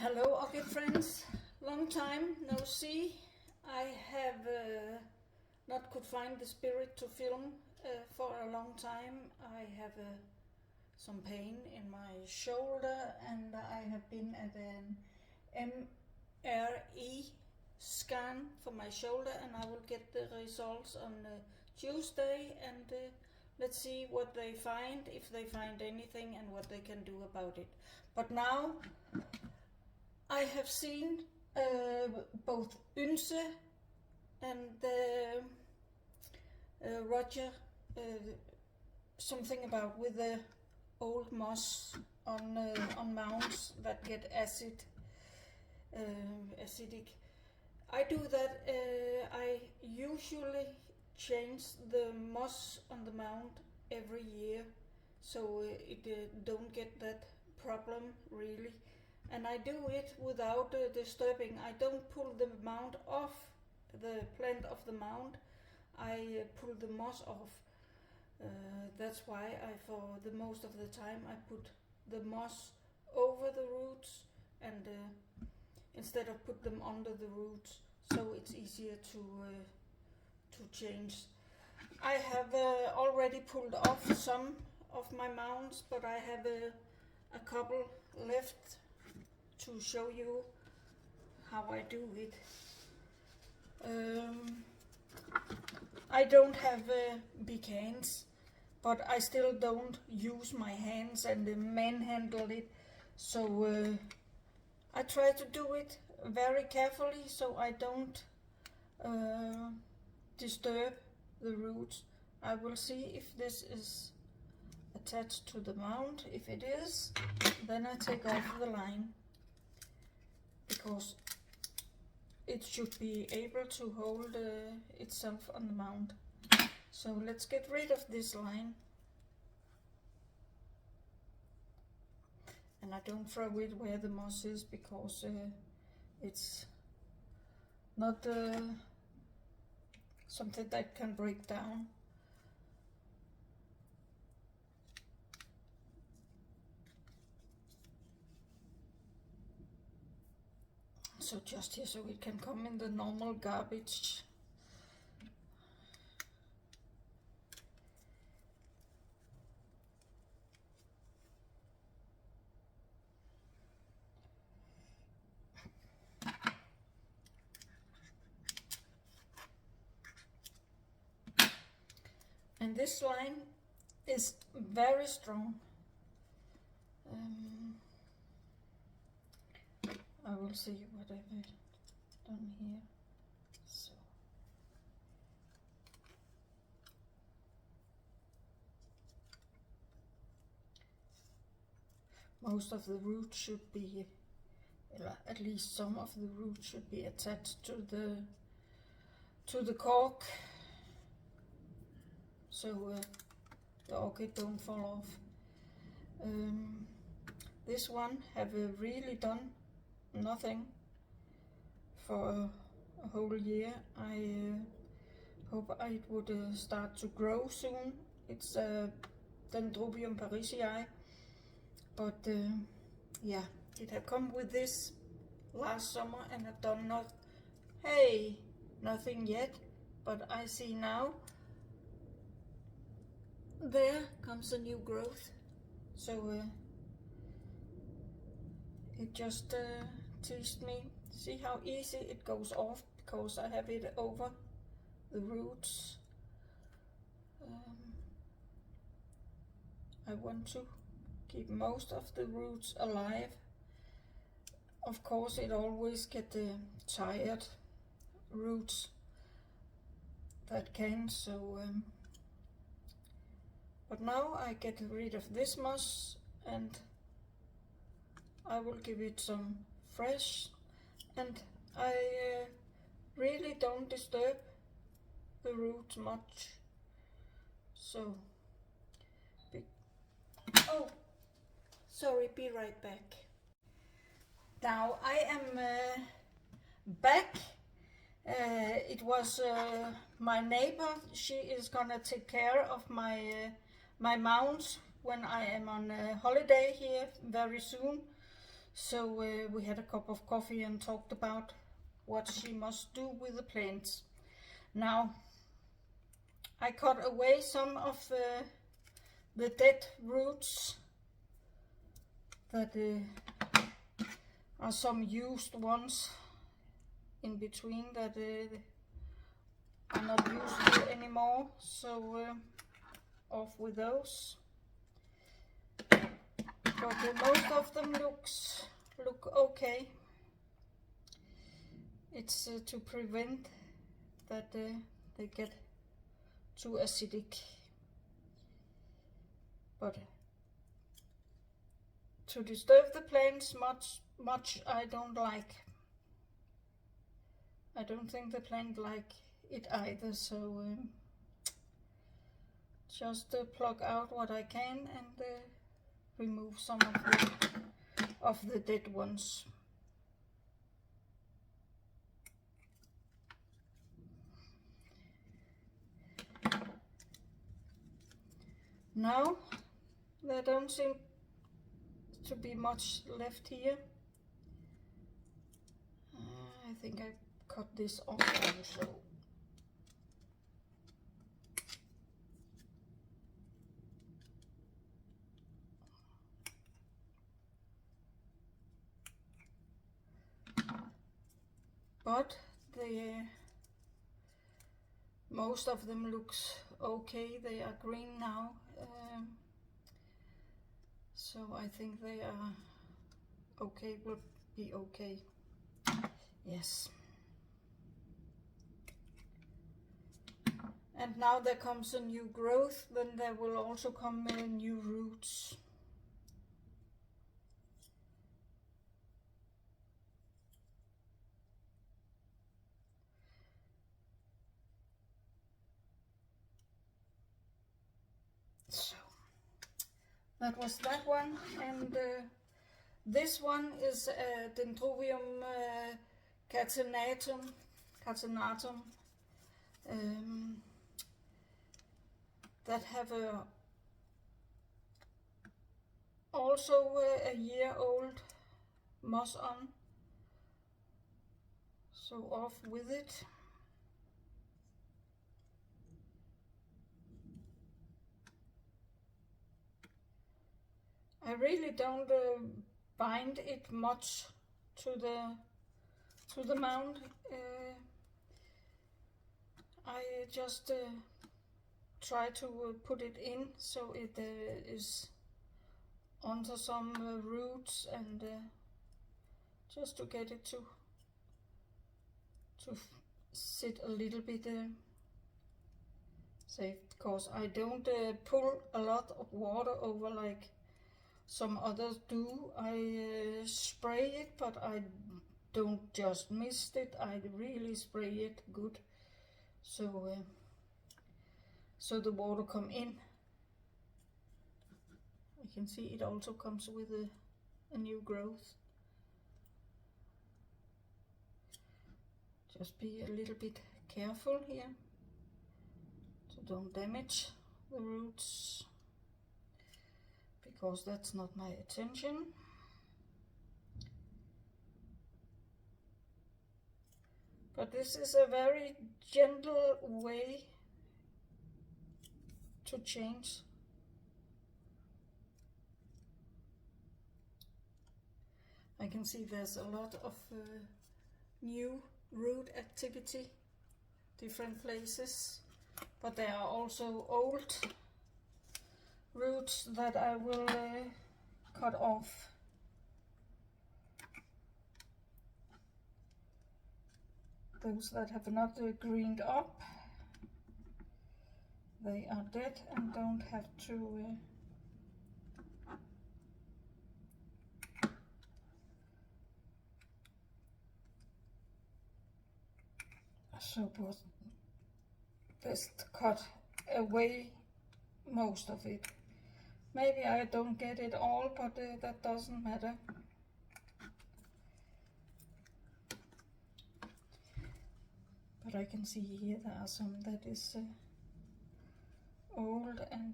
Hello, orchid friends. Long time no see. I have not could find the spirit to film for a long time. I have some pain in my shoulder, and I have been at an MRE scan for my shoulder, and I will get the results on Tuesday. And let's see what they find, if they find anything, and what they can do about it. But now I have seen both Unse and Roger something about with the old moss on mounds that get acidic. I do that. I usually change the moss on the mound every year, so it don't get that problem really. And I do it without disturbing. I don't pull the mound off, the plant of the mound. I pull the moss off. That's why for the most of the time, I put the moss over the roots and instead of put them under the roots, so it's easier to change. I have already pulled off some of my mounds, but I have a couple left to show you how I do it. I don't have big hands, but I still don't use my hands and manhandle it, so I try to do it very carefully so I don't disturb the roots. I will see if this is attached to the mound. If it is, then I take off the line, because it should be able to hold itself on the mound. So let's get rid of this line. And I don't throw it where the moss is, because it's not something that can break down. So just here, so it can come in the normal garbage. And this line is very strong. I will see what I've done here. So most of the roots should be, at least some of the roots should be attached to the cork, so the orchid don't fall off. This one have really done nothing for a whole year. I hope it would start to grow soon. It's Dendrobium parisii, but yeah, it had come with this last summer and have done nothing yet. But I see now there comes a new growth, so it just teased me. See how easy it goes off, because I have it over the roots. I want to keep most of the roots alive. Of course, it always get tired roots that can, so but now I get rid of this moss, and I will give it some fresh, and I really don't disturb the roots much. So, oh, sorry, be right back. Now I am back. It was my neighbor. She is gonna take care of my mounds when I am on holiday here very soon. So we had a cup of coffee and talked about what she must do with the plants. Now, I cut away some of the dead roots that are some used ones in between that are not used anymore. So off with those. But most of them look okay. It's to prevent that they get too acidic. But to disturb the plants much I don't like. I don't think the plant like it either, so just pluck out what I can and remove some of the dead ones. Now there don't seem to be much left here. I think I cut this off also. But most of them looks okay. They are green now, so I think they are okay. Will be okay. Yes. And now there comes a new growth. Then there will also come new roots. So that was that one, and this one is Dendrobium catenatum, that have also a year-old moss on. So off with it. I really don't bind it much to the mound. I just try to put it in so it is onto some roots, and just to get it to sit a little bit safe, because I don't pull a lot of water over like some others do. I spray it, but I don't just mist it, I really spray it good, so the water come in. You can see it also comes with a new growth. Just be a little bit careful here, so don't damage the roots, because that's not my intention. But this is a very gentle way to change. I can see there's a lot of new root activity, different places, but there are also old roots that I will cut off. Those that have not greened up, they are dead and don't have to so best cut away most of it. Maybe I don't get it all, but that doesn't matter. But I can see here there are some that is old and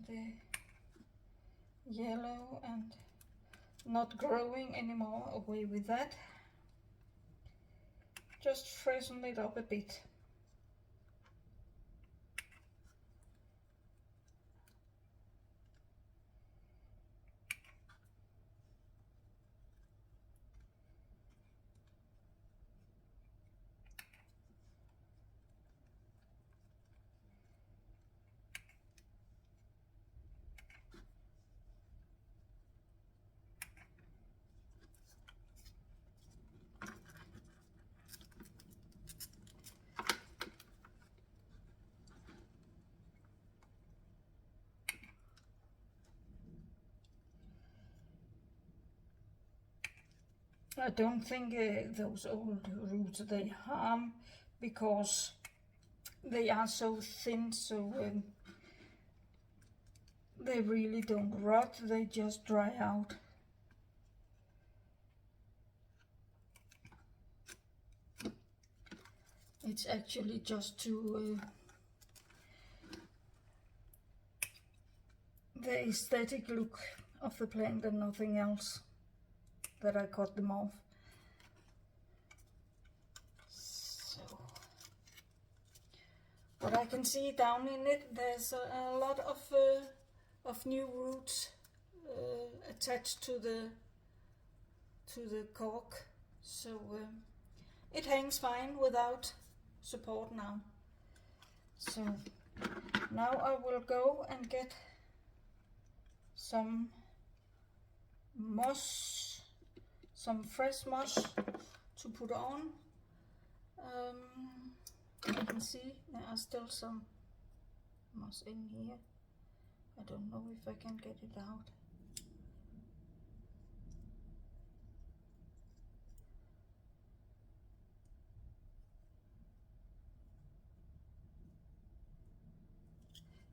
yellow, and not growing anymore. Away with that. Just freshen it up a bit. I don't think those old roots they harm, because they are so thin, so they really don't rot, they just dry out. It's actually just to the aesthetic look of the plant and nothing else that I cut them off. So, but I can see down in it there's a lot of new roots attached to the cork, so it hangs fine without support now. So now I will go and get some moss, some fresh moss to put on. You can see there are still some moss in here. I don't know if I can get it out.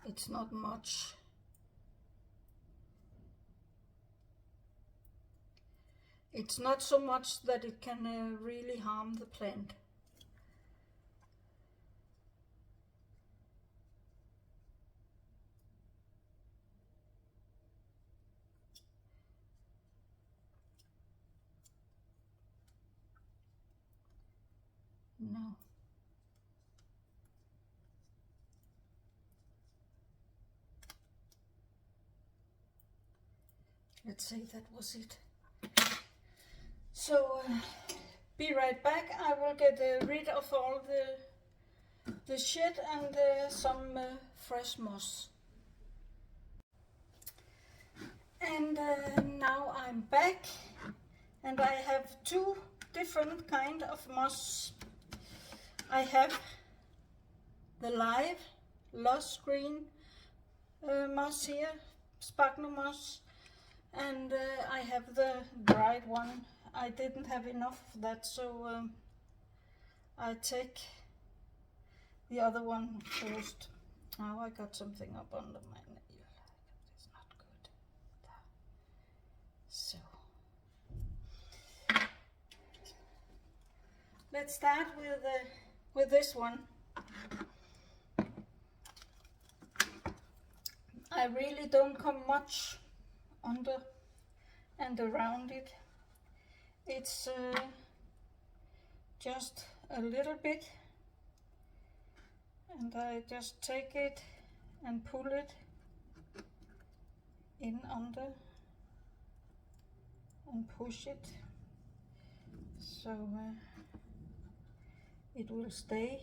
It's not much. It's not so much that it can really harm the plant. No. Let's say that was it. So be right back. I will get rid of all the shit and some fresh moss. And now I'm back, and I have two different kind of moss. I have the live lush green moss here, sphagnum moss, and I have the dried one. I didn't have enough of that, so I take the other one first. Now I got something up under my nail. It's not good. So let's start with this one. I really don't come much under and around it. It's just a little bit, and I just take it and pull it in under and push it, so it will stay.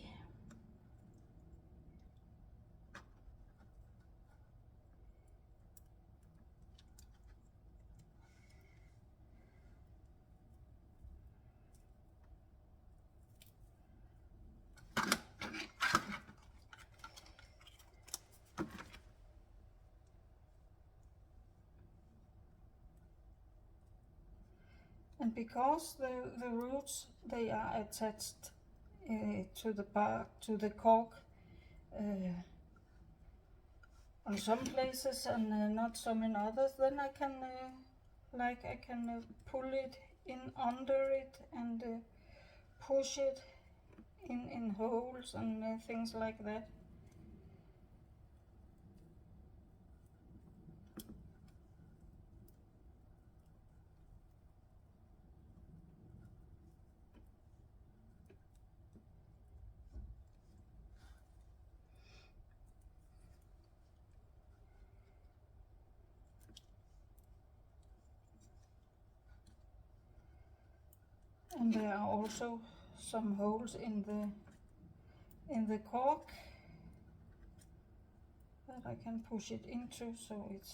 And because the roots, they are attached to the bark, to the cork, on some places and not some in others, then I can pull it in under it and push it in holes and things like that. And there are also some holes in the cork that I can push it into so it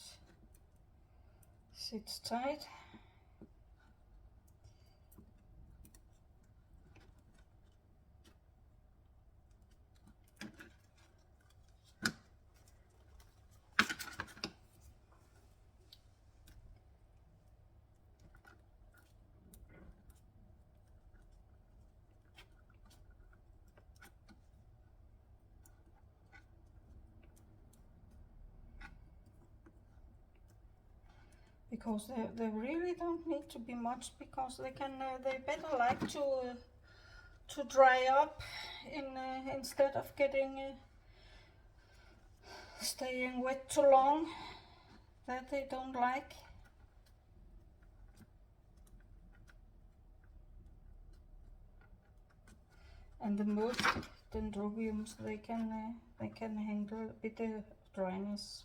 sits tight. Because they really don't need to be much, because they better like to dry up instead of getting staying wet too long. That they don't like. And the most dendrobiums, they can handle a bit of dryness.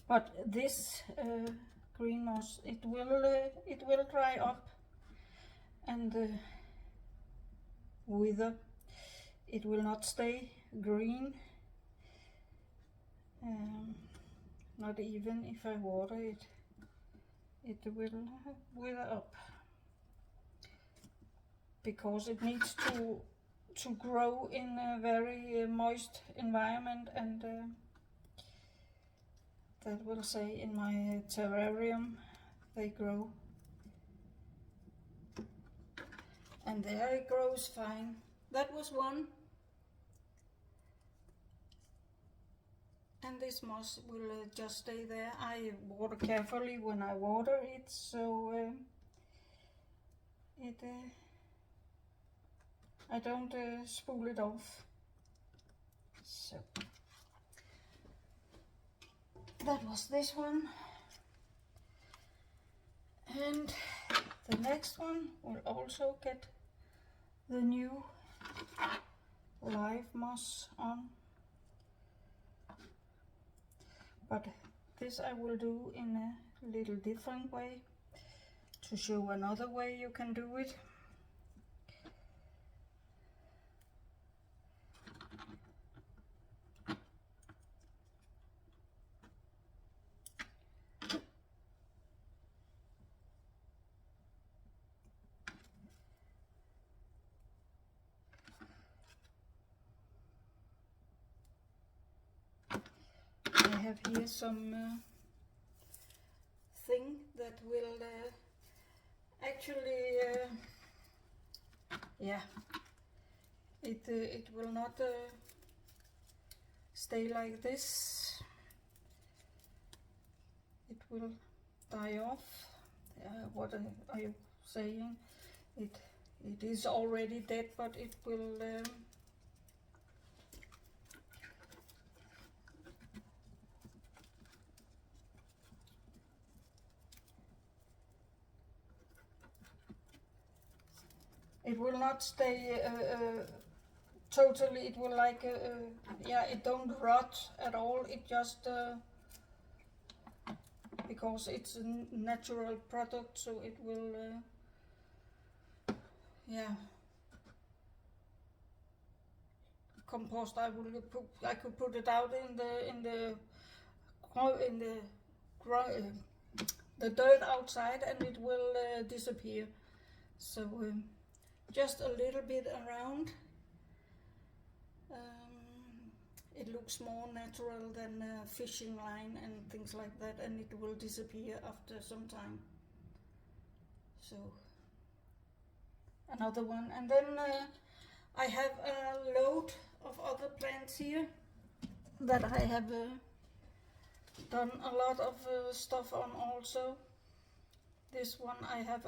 But this green moss, it will dry up and wither. It will not stay green, not even if I water it. It will wither up because it needs to grow in a very moist environment, and that will say in my terrarium they grow, and there it grows fine. That was one. And this moss will just stay there. I water carefully when I water it, so I don't spool it off. So that was this one. And the next one will also get the new live moss on. But this I will do in a little different way, to show another way you can do it. I have here some thing that will actually, yeah, it will not stay like this. It will die off. What are you saying? It is already dead, but it will. It will not stay totally. It will like yeah. It don't rot at all. It just because it's a natural product, so it will yeah. Compost. I could put it out in the the dirt outside, and it will disappear. So just a little bit around. It looks more natural than a fishing line and things like that, and it will disappear after some time. So another one, and then I have a load of other plants here that I have done a lot of stuff on also. This one I have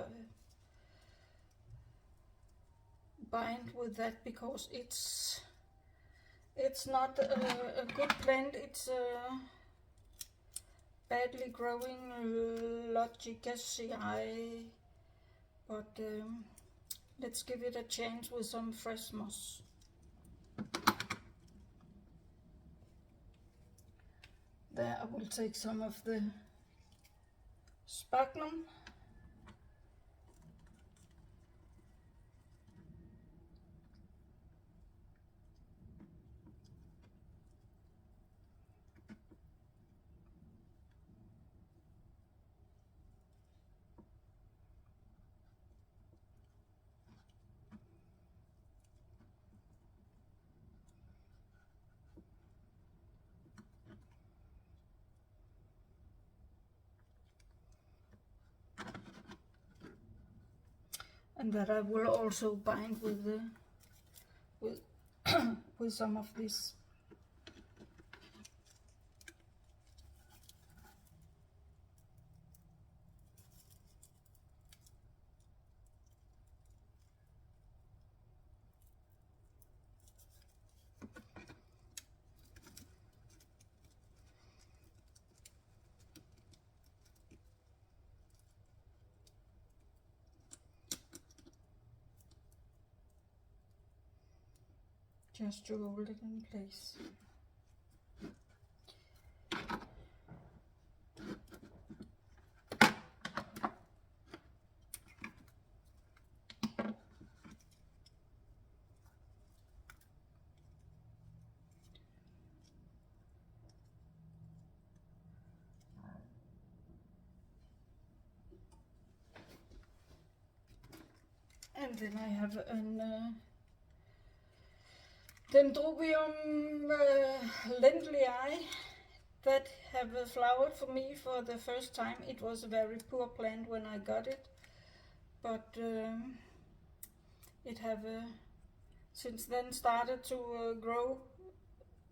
bind with that because it's not a good plant. It's badly growing Logicaceae, but let's give it a chance with some fresh moss. There I will take some of the speculum. And that I will also bind with with some of this. Just to hold it in place. And then I have an Dendrobium Lindleyi that have flowered for me for the first time. It was a very poor plant when I got it, but it have since then started to grow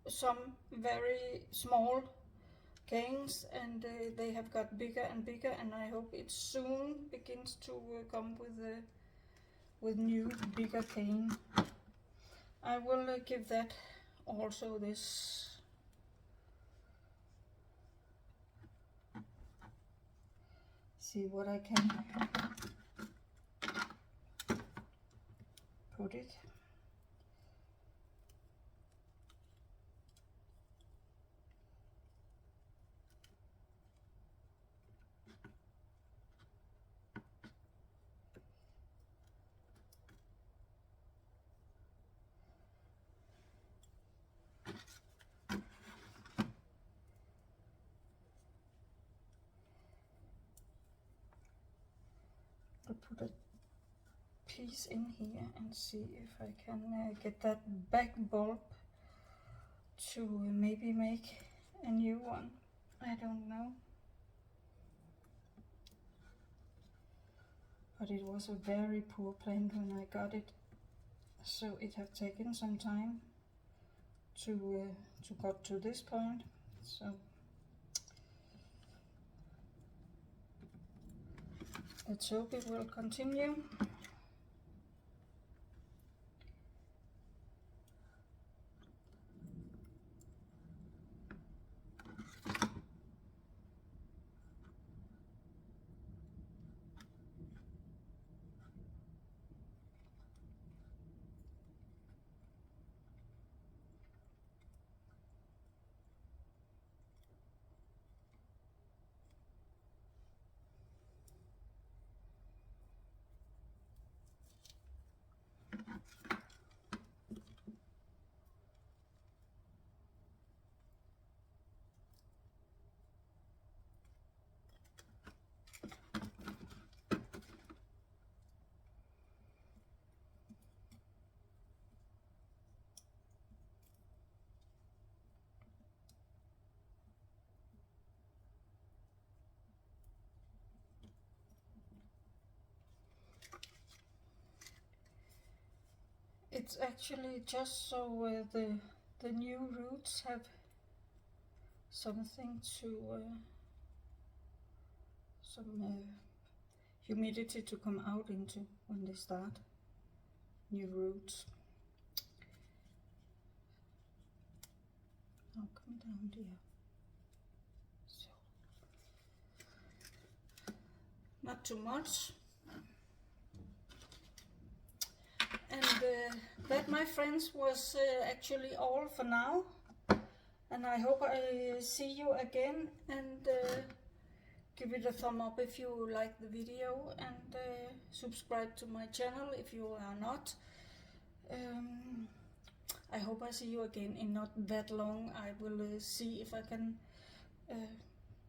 some very small canes, and they have got bigger and bigger, and I hope it soon begins to come with new bigger cane. I will give that also this. See what I can put it. I'll put a piece in here and see if I can get that back bulb to maybe make a new one. I don't know. But it was a very poor plant when I got it, so it have taken some time to got to this point. So let's hope it will continue. It's actually just so the new roots have something to some humidity to come out into when they start new roots. I'll come down here. So not too much. And that, my friends, was actually all for now. And I hope I see you again, and give it a thumb up if you like the video, and subscribe to my channel if you are not. I hope I see you again in not that long. I will see if I can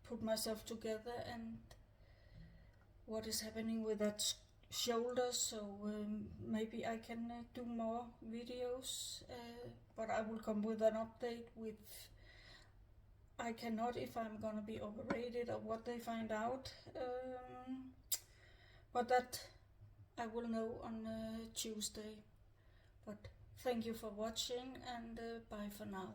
put myself together and what is happening with that shoulder, so maybe I can do more videos, but I will come with an update with, I cannot if I'm gonna be operated or what they find out, but that I will know on Tuesday. But thank you for watching, and bye for now.